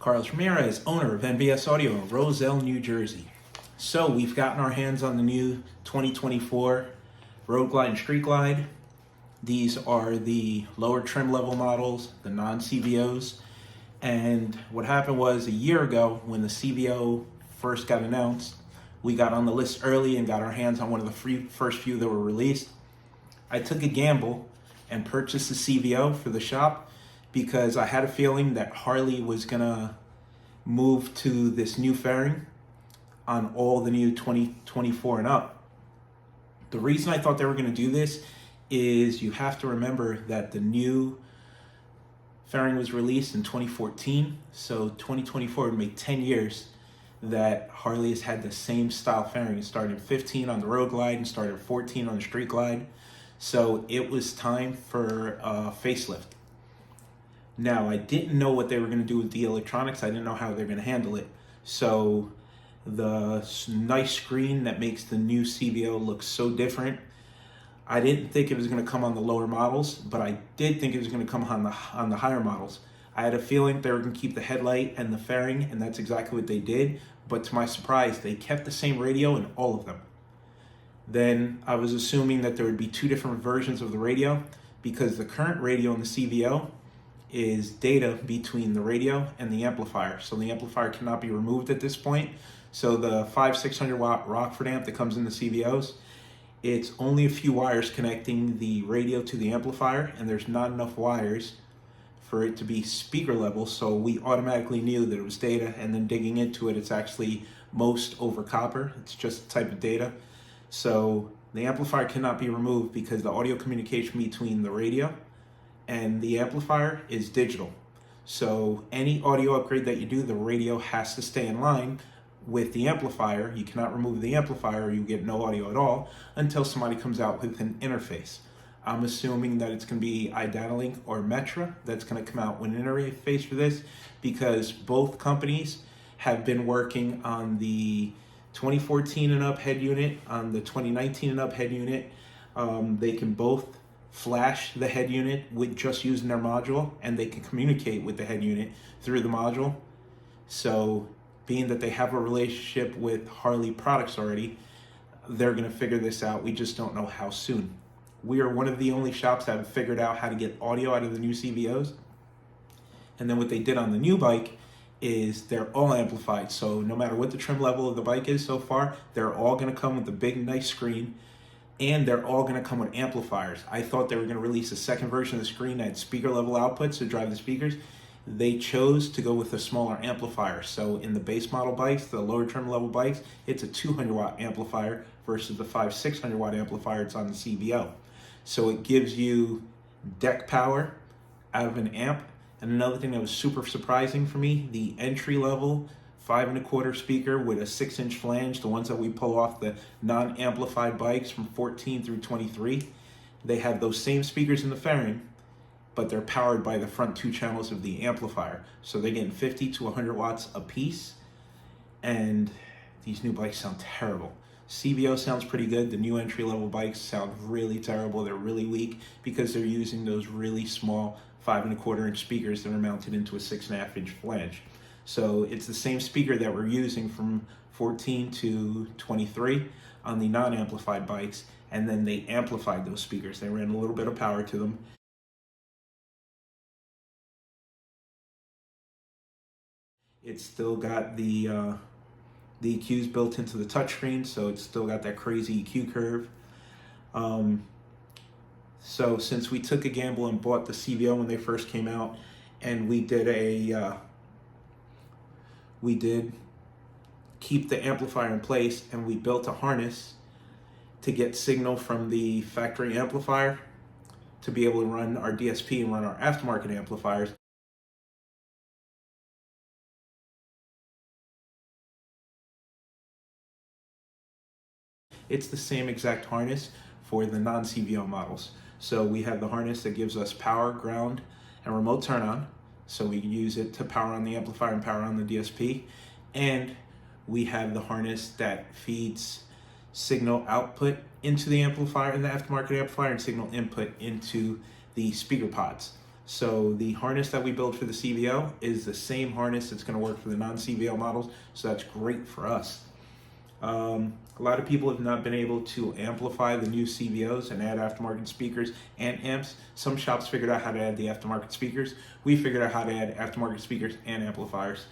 Carlos Ramirez, owner of NVS Audio in Roselle, New Jersey. So we've gotten our hands on the new 2024 Road Glide and Street Glide. These are the lower trim level models, the non-CVOs. And what happened was a year ago when the CVO first got announced, we got on the list early and got our hands on one of the first few that were released. I took a gamble and purchased the CVO for the shop because I had a feeling that Harley was gonna move to this new fairing on all the new 2024 and up. The reason I thought they were gonna do this is you have to remember that the new fairing was released in 2014, so 2024 would make 10 years that Harley has had the same style fairing. It started in 15 on the Road Glide and started at 14 on the Street Glide. So it was time for a facelift. Now, I didn't know what they were going to do with the electronics. I didn't know how they're going to handle it. So the nice screen that makes the new CVO look so different, I didn't think it was going to come on the lower models, but I did think it was going to come on the higher models. I had a feeling they were going to keep the headlight and the fairing, and that's exactly what they did. But to my surprise, they kept the same radio in all of them. Then I was assuming that there would be two different versions of the radio because the current radio in the CVO is data between the radio and the amplifier. So the amplifier cannot be removed at this point. So the 600 watt Rockford amp that comes in the CVOs, it's only a few wires connecting the radio to the amplifier, and there's not enough wires for it to be speaker level. So we automatically knew that it was data, and then digging into it, it's actually most over copper. It's just a type of data. So the amplifier cannot be removed because the audio communication between the radio and the amplifier is digital. So any audio upgrade that you do, the radio has to stay in line with the amplifier. You cannot remove the amplifier or you get no audio at all until somebody comes out with an interface. I'm assuming that it's going to be Idatalink or Metra that's going to come out with an interface for this because both companies have been working on the 2014 and up head unit, on the 2019 and up head unit. They can both flash the head unit with just using their module, and they can communicate with the head unit through the module. So being that they have a relationship with Harley products already, they're going to figure this out. We just don't know how soon. We are one of the only shops that have figured out how to get audio out of the new CVOs. And then what they did on the new bike is they're all amplified. So no matter what the trim level of the bike is so far, they're all going to come with a big, nice screen, and they're all going to come with amplifiers. I thought they were going to release a second version of the screen that had speaker level outputs to drive the speakers. They chose to go with a smaller amplifier. So in the base model bikes, the lower trim level bikes, it's a 200 watt amplifier versus the 600 watt amplifier it's on the CVO. So it gives you deck power out of an amp. And another thing that was super surprising for me, the entry level 5 1/4 speaker with a 6-inch flange, the ones that we pull off the non-amplified bikes from 14 through 23, they have those same speakers in the fairing, but they're powered by the front 2 channels of the amplifier. So they're getting 50 to 100 watts a piece, and these new bikes sound terrible. CVO sounds pretty good. The new entry-level bikes sound really terrible. They're really weak because they're using those really small 5 1/4 inch speakers that are mounted into a 6.5 inch flange. So it's the same speaker that we're using from 14 to 23 on the non-amplified bikes, and then they amplified those speakers. They ran a little bit of power to them. It's still got the EQs built into the touchscreen, so it's still got that crazy EQ curve. So since we took a gamble and bought the CVO when they first came out, and we did keep the amplifier in place, and we built a harness to get signal from the factory amplifier to be able to run our DSP and run our aftermarket amplifiers. It's the same exact harness for the non-CVO models. So we have the harness that gives us power, ground, and remote turn on. So we can use it to power on the amplifier and power on the DSP. And we have the harness that feeds signal output into the amplifier and the aftermarket amplifier and signal input into the speaker pods. So the harness that we build for the CVO is the same harness that's going to work for the non-CVO models, so that's great for us. A lot of people have not been able to amplify the new CVOs and add aftermarket speakers and amps. Some shops figured out how to add the aftermarket speakers. We figured out how to add aftermarket speakers and amplifiers.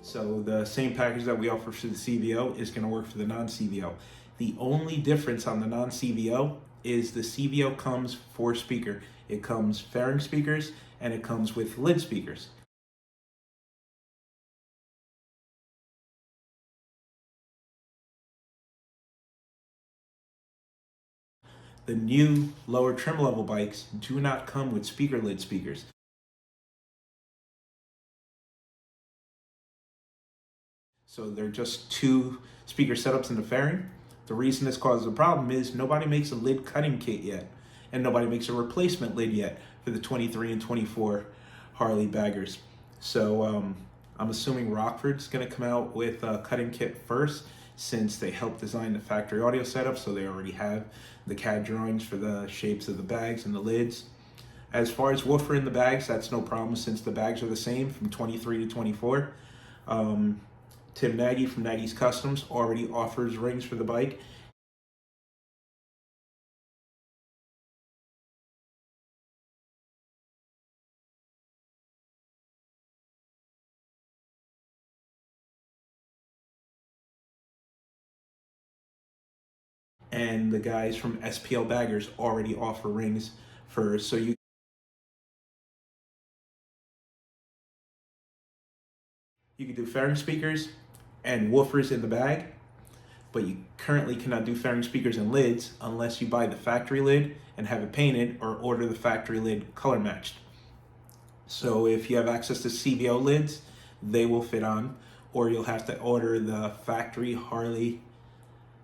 So the same package that we offer for the CVO is going to work for the non-CVO. The only difference on the non-CVO is the CVO comes for speaker. It comes fairing speakers and it comes with lid speakers. The new lower trim level bikes do not come with speaker lid speakers. So they're just two speaker setups in the fairing. The reason this causes a problem is nobody makes a lid cutting kit yet, and nobody makes a replacement lid yet for the 23 and 24 Harley baggers. So I'm assuming Rockford's going to come out with a cutting kit first, since they helped design the factory audio setup, so they already have the CAD drawings for the shapes of the bags and the lids. As far as woofer in the bags, that's no problem since the bags are the same from 23 to 24. Tim Nagy from Nagy's Customs already offers rings for the bike. And the guys from SPL Baggers already offer rings for, so you can do fairing speakers and woofers in the bag, but you currently cannot do fairing speakers and lids unless you buy the factory lid and have it painted or order the factory lid color matched. So if you have access to CVO lids, they will fit on, or you'll have to order the factory Harley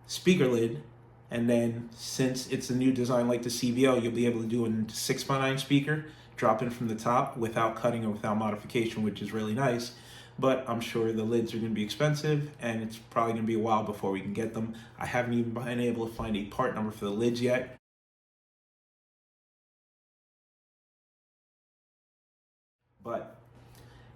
speaker lid. And then since it's a new design like the CVO, you'll be able to do a 6x9 speaker, drop in from the top without cutting or without modification, which is really nice. But I'm sure the lids are going to be expensive, and it's probably going to be a while before we can get them. I haven't even been able to find a part number for the lids yet. But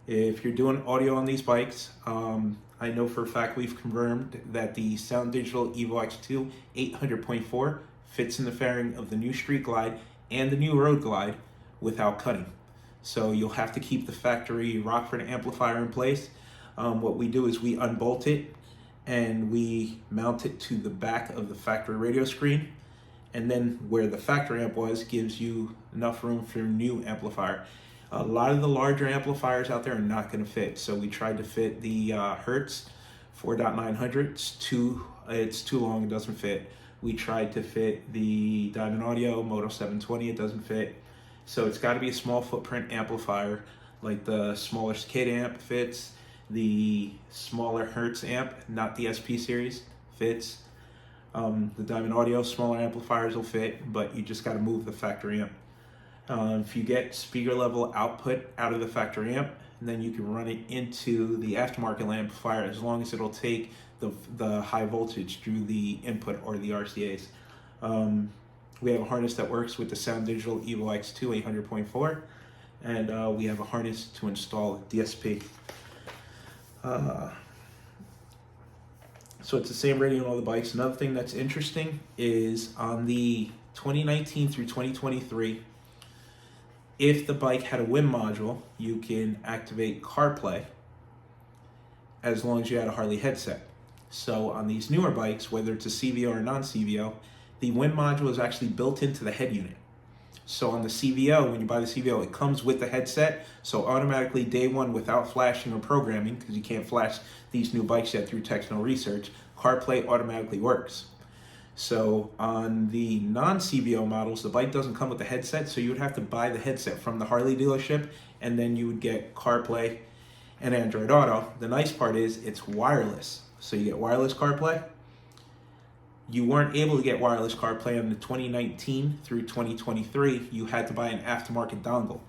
if you're doing audio on these bikes, I know for a fact we've confirmed that the Sound Digital Evo X2 800.4 fits in the fairing of the new Street Glide and the new Road Glide without cutting. So you'll have to keep the factory Rockford amplifier in place. What we do is we unbolt it and we mount it to the back of the factory radio screen. And then where the factory amp was gives you enough room for a new amplifier. A lot of the larger amplifiers out there are not going to fit. So we tried to fit the Hertz 4.900. It's too long, it doesn't fit. We tried to fit the Diamond Audio Moto 720, it doesn't fit. So it's got to be a small footprint amplifier, like the smaller Skid amp fits, the smaller Hertz amp, not the SP series, fits. The Diamond Audio smaller amplifiers will fit, but you just got to move the factory amp. If you get speaker level output out of the factory amp, then you can run it into the aftermarket amplifier as long as it'll take the high voltage through the input or the RCAs. We have a harness that works with the Sound Digital Evo X2 800.4, and we have a harness to install DSP. So it's the same radio on all the bikes. Another thing that's interesting is on the 2019 through 2023, if the bike had a WIM module, you can activate CarPlay as long as you had a Harley headset. So on these newer bikes, whether it's a CVO or non-CVO, the WIM module is actually built into the head unit. So on the CVO, when you buy the CVO, it comes with the headset. So automatically day one, without flashing or programming, because you can't flash these new bikes yet through Techno Research, CarPlay automatically works. So on the non-CVO models, the bike doesn't come with the headset, so you would have to buy the headset from the Harley dealership, and then you would get CarPlay and Android Auto. The nice part is it's wireless. So you get wireless CarPlay. You weren't able to get wireless CarPlay on the 2019 through 2023. You had to buy an aftermarket dongle.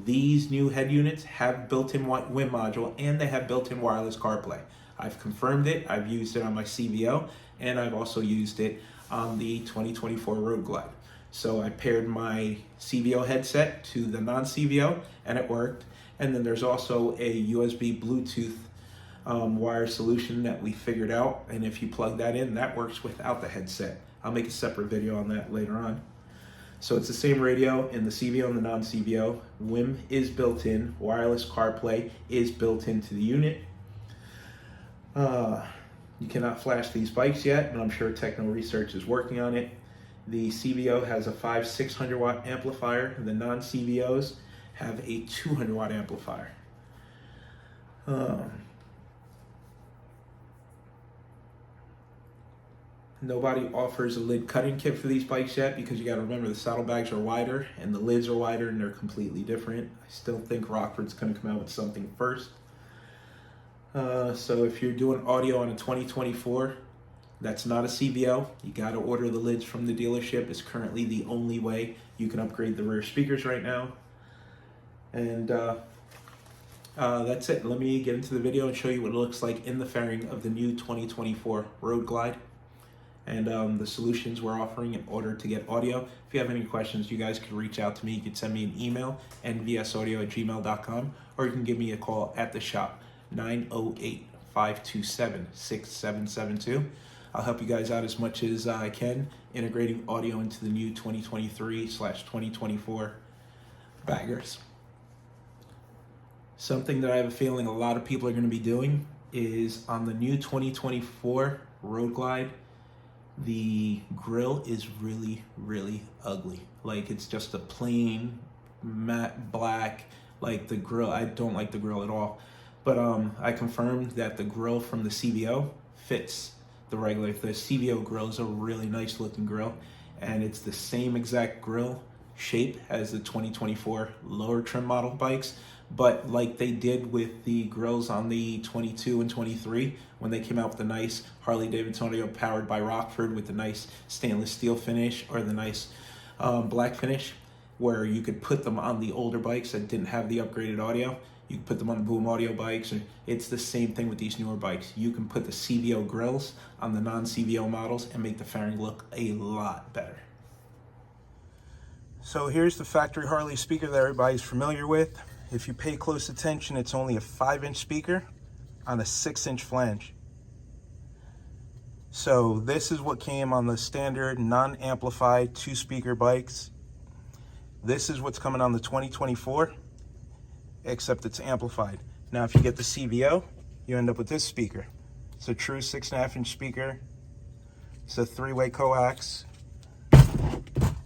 These new head units have built-in WIM module, and they have built-in wireless CarPlay. I've confirmed it. I've used it on my CVO, and I've also used it on the 2024 Road Glide. So I paired my CVO headset to the non-CVO, and it worked. And then there's also a USB Bluetooth wire solution that we figured out, and if you plug that in, that works without the headset. I'll make a separate video on that later on. So it's the same radio in the CVO and the non-CVO. WIM is built in. Wireless CarPlay is built into the unit. You cannot flash these bikes yet, but I'm sure Techno Research is working on it. The CVO has a 600 watt amplifier. The non-CVOs have a 200 watt amplifier. Nobody offers a lid cutting kit for these bikes yet, because you got to remember the saddlebags are wider and the lids are wider, and they're completely different. I still think Rockford's going to come out with something first. So if you're doing audio on a 2024 that's not a CVO, you got to order the lids from the dealership. It's currently the only way you can upgrade the rear speakers right now. And that's it. Let me get into the video and show you what it looks like in the fairing of the new 2024 Road Glide, and the solutions we're offering in order to get audio. If you have any questions, you guys can reach out to me. You can send me an email, nvsaudio@gmail.com, or you can give me a call at the shop, 908-527-6772. I'll help you guys out as much as I can, integrating audio into the new 2023/2024 baggers. Something that I have a feeling a lot of people are going to be doing is on the new 2024 Road Glide, the grill is really, really ugly. Like, it's just a plain matte black. Like, the grill, I don't like the grill at all. But I confirmed that the grill from the CVO fits the regular. The CVO grill is a really nice looking grill, and it's the same exact grill shape as the 2024 lower trim model bikes. But like they did with the grills on the 22 and 23, when they came out with the nice Harley Davidson Road powered by Rockford with the nice stainless steel finish, or the nice black finish, where you could put them on the older bikes that didn't have the upgraded audio. You can put them on the boom audio bikes, and it's the same thing with these newer bikes. You can put the CVO grills on the non-CVO models and make the fairing look a lot better. So here's the factory Harley speaker that everybody's familiar with. If you pay close attention, it's only a 5-inch speaker on a 6-inch flange. So this is what came on the standard non-amplified 2-speaker bikes. This is what's coming on the 2024, except it's amplified. Now if you get the CVO, you end up with this speaker. It's a true 6.5-inch speaker. It's a 3-way coax,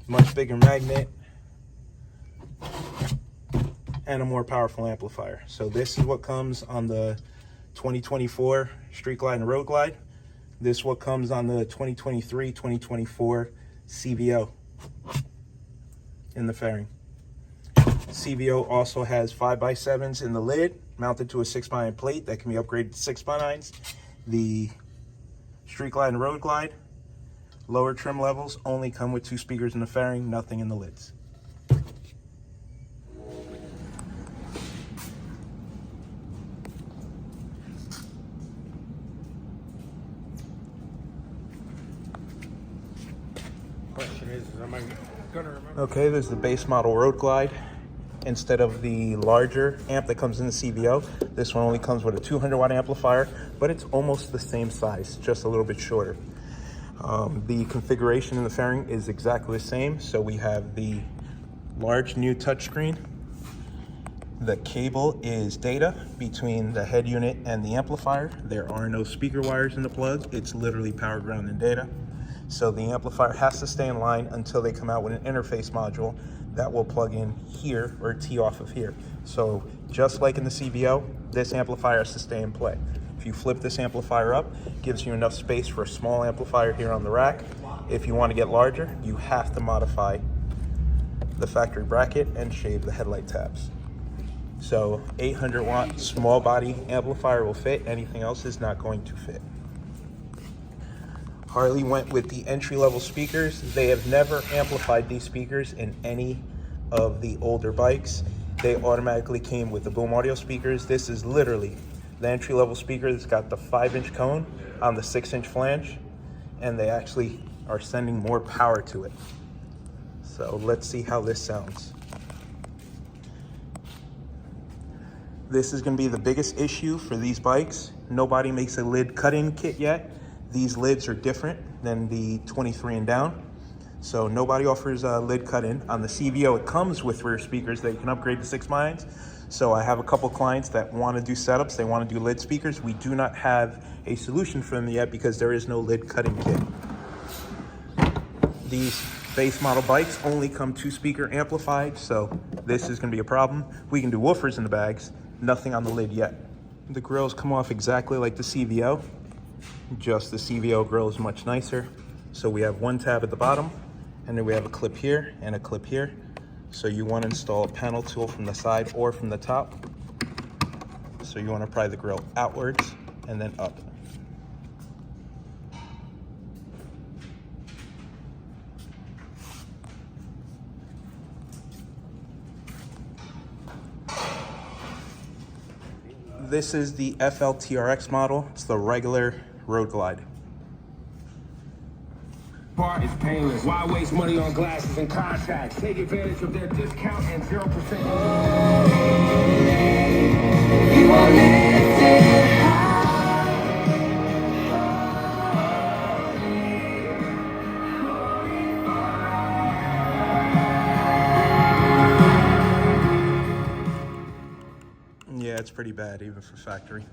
much bigger magnet, and a more powerful amplifier. So this is what comes on the 2024 Street Glide and Road Glide. This is what comes on the 2023-2024 CVO in the fairing. CVO also has 5x7s in the lid, mounted to a 6x9 plate that can be upgraded to 6x9s. The Street Glide and Road Glide, lower trim levels, only come with 2 speakers in the fairing, nothing in the lids. Question is am I gonna remember? Okay, there's the base model Road Glide. Instead of the larger amp that comes in the CVO, this one only comes with a 200 watt amplifier, but it's almost the same size, just a little bit shorter. The configuration in the fairing is exactly the same. So we have the large new touchscreen. The cable is data between the head unit and the amplifier. There are no speaker wires in the plug. It's literally power, ground, and data. So the amplifier has to stay in line until they come out with an interface module that will plug in here or tee off of here. So just like in the CVO, this amplifier has to stay in play. If you flip this amplifier up, it gives you enough space for a small amplifier here on the rack. If you want to get larger, you have to modify the factory bracket and shave the headlight tabs. So 800 watt small body amplifier will fit, anything else is not going to fit. Harley went with the entry-level speakers. They have never amplified these speakers in any of the older bikes. They automatically came with the boom audio speakers. This is literally the entry-level speaker that's got the 5-inch cone on the 6-inch flange, and they actually are sending more power to it. So let's see how this sounds. This is going to be the biggest issue for these bikes. Nobody makes a lid cut-in kit yet. These lids are different than the 23 and down. So nobody offers a lid cut-in. On the CVO, it comes with rear speakers that you can upgrade to 6-mines. So I have a couple clients that want to do setups. They want to do lid speakers. We do not have a solution for them yet because there is no lid cut-in kit. These base model bikes only come 2-speaker amplified, so this is going to be a problem. We can do woofers in the bags, nothing on the lid yet. The grills come off exactly like the CVO, just the CVO grill is much nicer. So we have one tab at the bottom, and then we have a clip here and a clip here. So you want to install a panel tool from the side or from the top. So you want to pry the grill outwards and then up. This is the FLTRX model. It's the regular Road Glide. Part is painless. Why waste money on glasses and contacts? Take advantage of their discount and 0%. You are lifted Yeah, it's pretty bad even for factory.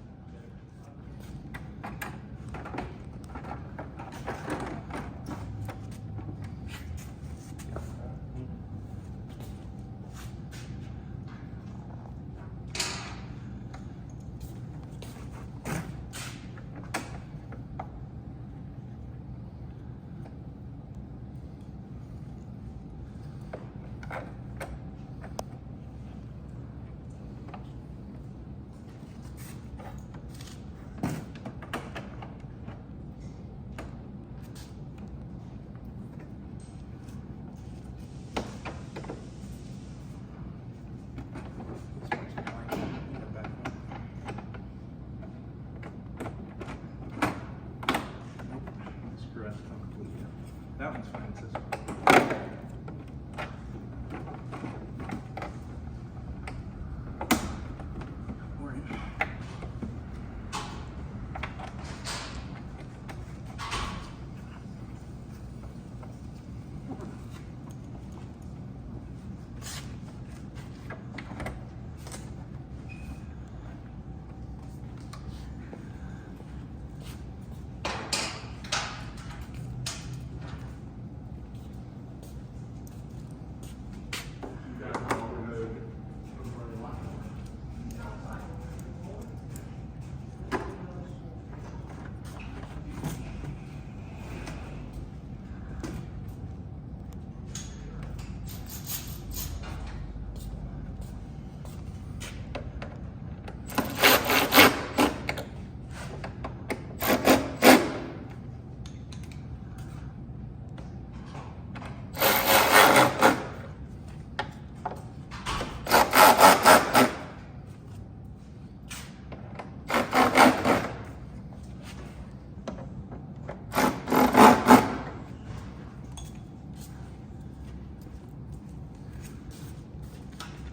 That one's fine, it's this one.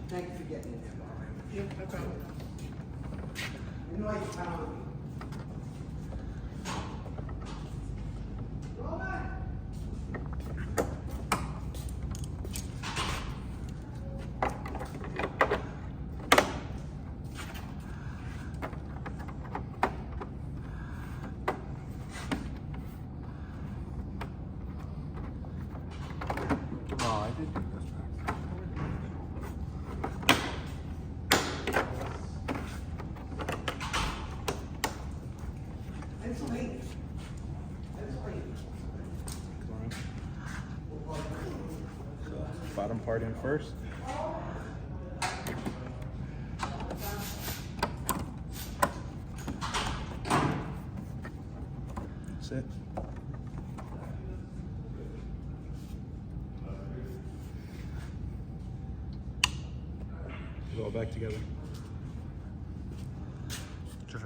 Thank you for getting in there, Bob. Yeah, no problem. You know I found me. Oh, I did do this back. Pennsylvania. So bottom part in first. That's it. Put it all back together. Just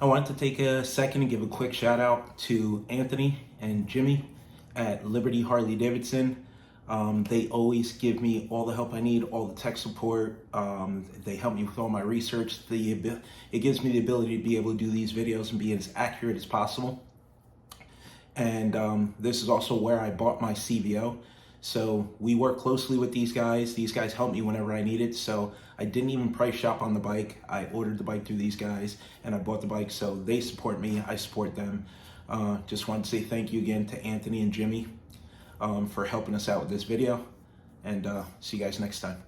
I wanted to take a second and give a quick shout out to Anthony and Jimmy at Liberty Harley Davidson. They always give me all the help I need, all the tech support. They help me with all my research. It gives me the ability to be able to do these videos and be as accurate as possible. And this is also where I bought my CVO. So we work closely with these guys. These guys help me whenever I need it. So I didn't even price shop on the bike. I ordered the bike through these guys and I bought the bike. So they support me, I support them. Just wanted to say thank you again to Anthony and Jimmy for helping us out with this video. And see you guys next time.